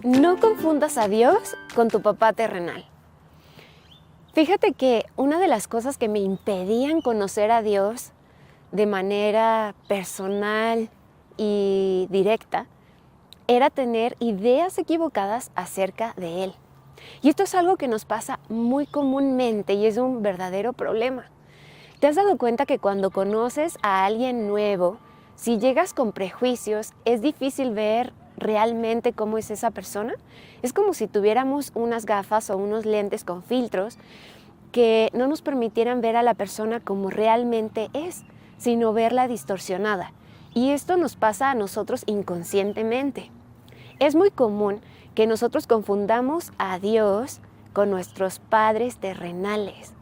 No confundas a Dios con tu papá terrenal. Fíjate que una de las cosas que me impedían conocer a Dios de manera personal y directa era tener ideas equivocadas acerca de Él. Y esto es algo que nos pasa muy comúnmente y es un verdadero problema. ¿Te has dado cuenta que cuando conoces a alguien nuevo, si llegas con prejuicios, es difícil ver realmente cómo es esa persona? Es como si tuviéramos unas gafas o unos lentes con filtros que no nos permitieran ver a la persona como realmente es, sino verla distorsionada. Y esto nos pasa a nosotros inconscientemente. Es muy común que nosotros confundamos a Dios con nuestros padres terrenales.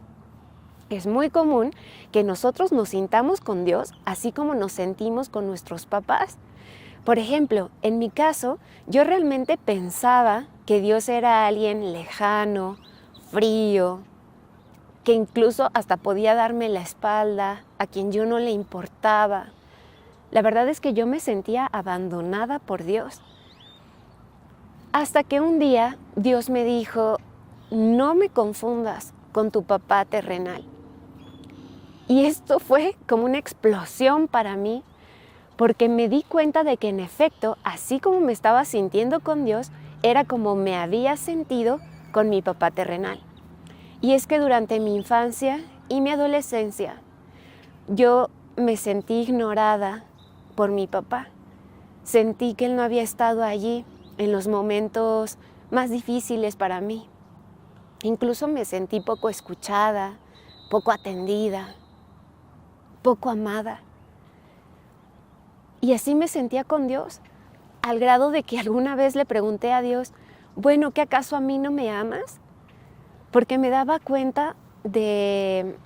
Es muy común que nosotros nos sintamos con Dios así como nos sentimos con nuestros papás. Por ejemplo, en mi caso, yo realmente pensaba que Dios era alguien lejano, frío, que incluso hasta podía darme la espalda, a quien yo no le importaba. La verdad es que yo me sentía abandonada por Dios. Hasta que un día Dios me dijo, no me confundas con tu papá terrenal. Y esto fue como una explosión para mí, porque me di cuenta de que en efecto, así como me estaba sintiendo con Dios, era como me había sentido con mi papá terrenal. Y es que durante mi infancia y mi adolescencia, yo me sentí ignorada por mi papá. Sentí que él no había estado allí en los momentos más difíciles para mí. Incluso me sentí poco escuchada, poco atendida, poco amada. Y así me sentía con Dios, al grado de que alguna vez le pregunté a Dios, bueno, ¿qué acaso a mí no me amas? Porque me daba cuenta de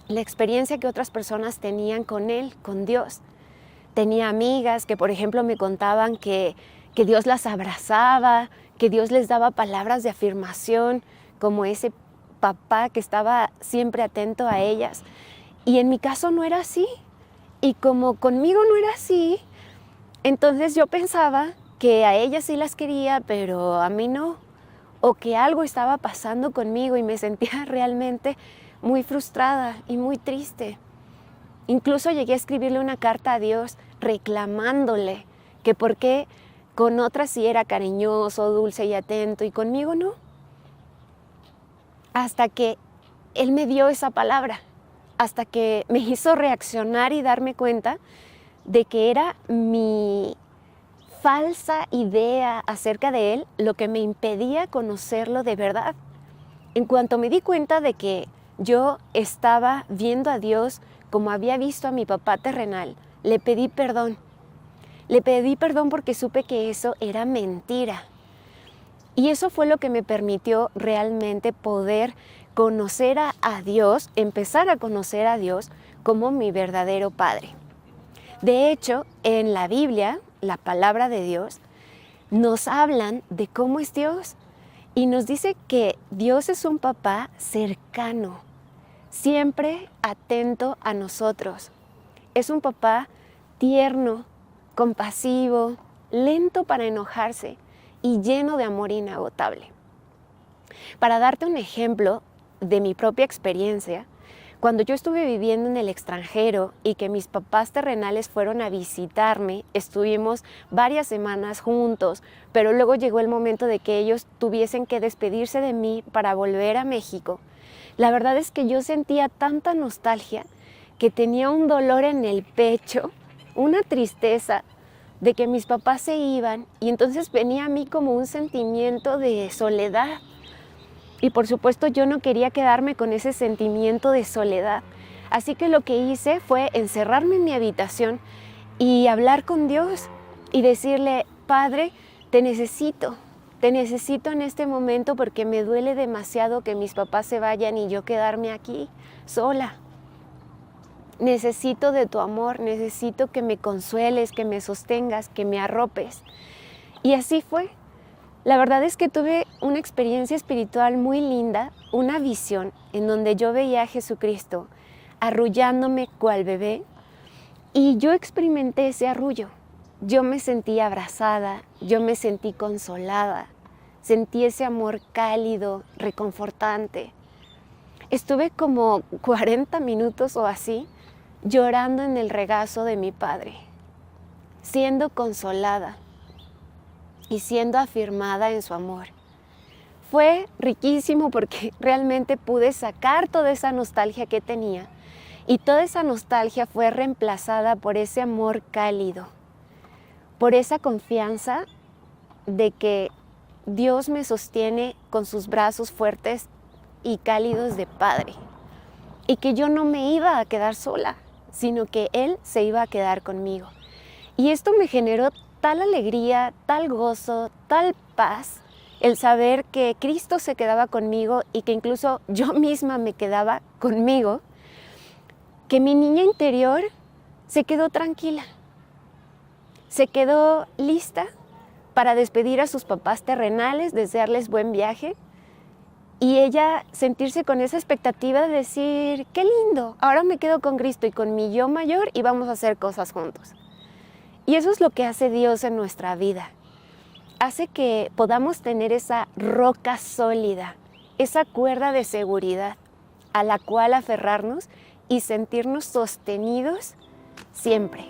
la experiencia que otras personas tenían con Él, con Dios. Tenía amigas que, por ejemplo, me contaban que Dios las abrazaba, que Dios les daba palabras de afirmación, como ese papá que estaba siempre atento a ellas. Y en mi caso no era así. Y como conmigo no era así, entonces yo pensaba que a ellas sí las quería, pero a mí no. O que algo estaba pasando conmigo y me sentía realmente muy frustrada y muy triste. Incluso llegué a escribirle una carta a Dios reclamándole que por qué con otras sí era cariñoso, dulce y atento y conmigo no. Hasta que Él me dio esa palabra, hasta que me hizo reaccionar y darme cuenta de que era mi falsa idea acerca de Él lo que me impedía conocerlo de verdad. En cuanto me di cuenta de que yo estaba viendo a Dios como había visto a mi papá terrenal, le pedí perdón. Le pedí perdón porque supe que eso era mentira. Y eso fue lo que me permitió realmente poder conocer a Dios, empezar a conocer a Dios como mi verdadero Padre. De hecho, en la Biblia, la palabra de Dios, nos hablan de cómo es Dios. Y nos dice que Dios es un papá cercano, siempre atento a nosotros. Es un papá tierno, compasivo, lento para enojarse y lleno de amor inagotable. Para darte un ejemplo de mi propia experiencia, cuando yo estuve viviendo en el extranjero y que mis papás terrenales fueron a visitarme, estuvimos varias semanas juntos, pero luego llegó el momento de que ellos tuviesen que despedirse de mí para volver a México. La verdad es que yo sentía tanta nostalgia que tenía un dolor en el pecho, una tristeza de que mis papás se iban y entonces venía a mí como un sentimiento de soledad. Y por supuesto yo no quería quedarme con ese sentimiento de soledad. Así que lo que hice fue encerrarme en mi habitación y hablar con Dios y decirle, Padre, te necesito en este momento porque me duele demasiado que mis papás se vayan y yo quedarme aquí sola. Necesito de tu amor, necesito que me consueles, que me sostengas, que me arropes. Y así fue. La verdad es que tuve una experiencia espiritual muy linda, una visión en donde yo veía a Jesucristo arrullándome cual bebé y yo experimenté ese arrullo. yo me sentí abrazada, yo me sentí consolada, sentí ese amor cálido, reconfortante. Estuve como 40 minutos o así llorando en el regazo de mi padre, siendo consolada y siendo afirmada en su amor. Fue riquísimo porque realmente pude sacar toda esa nostalgia que tenía y toda esa nostalgia fue reemplazada por ese amor cálido, por esa confianza de que Dios me sostiene con sus brazos fuertes y cálidos de padre y que yo no me iba a quedar sola, sino que Él se iba a quedar conmigo. Y esto me generó tal alegría, tal gozo, tal paz, el saber que Cristo se quedaba conmigo y que incluso yo misma me quedaba conmigo, que mi niña interior se quedó tranquila, se quedó lista para despedir a sus papás terrenales, desearles buen viaje y ella sentirse con esa expectativa de decir, qué lindo, ahora me quedo con Cristo y con mi yo mayor y vamos a hacer cosas juntos. Y eso es lo que hace Dios en nuestra vida. Hace que podamos tener esa roca sólida, esa cuerda de seguridad a la cual aferrarnos y sentirnos sostenidos siempre.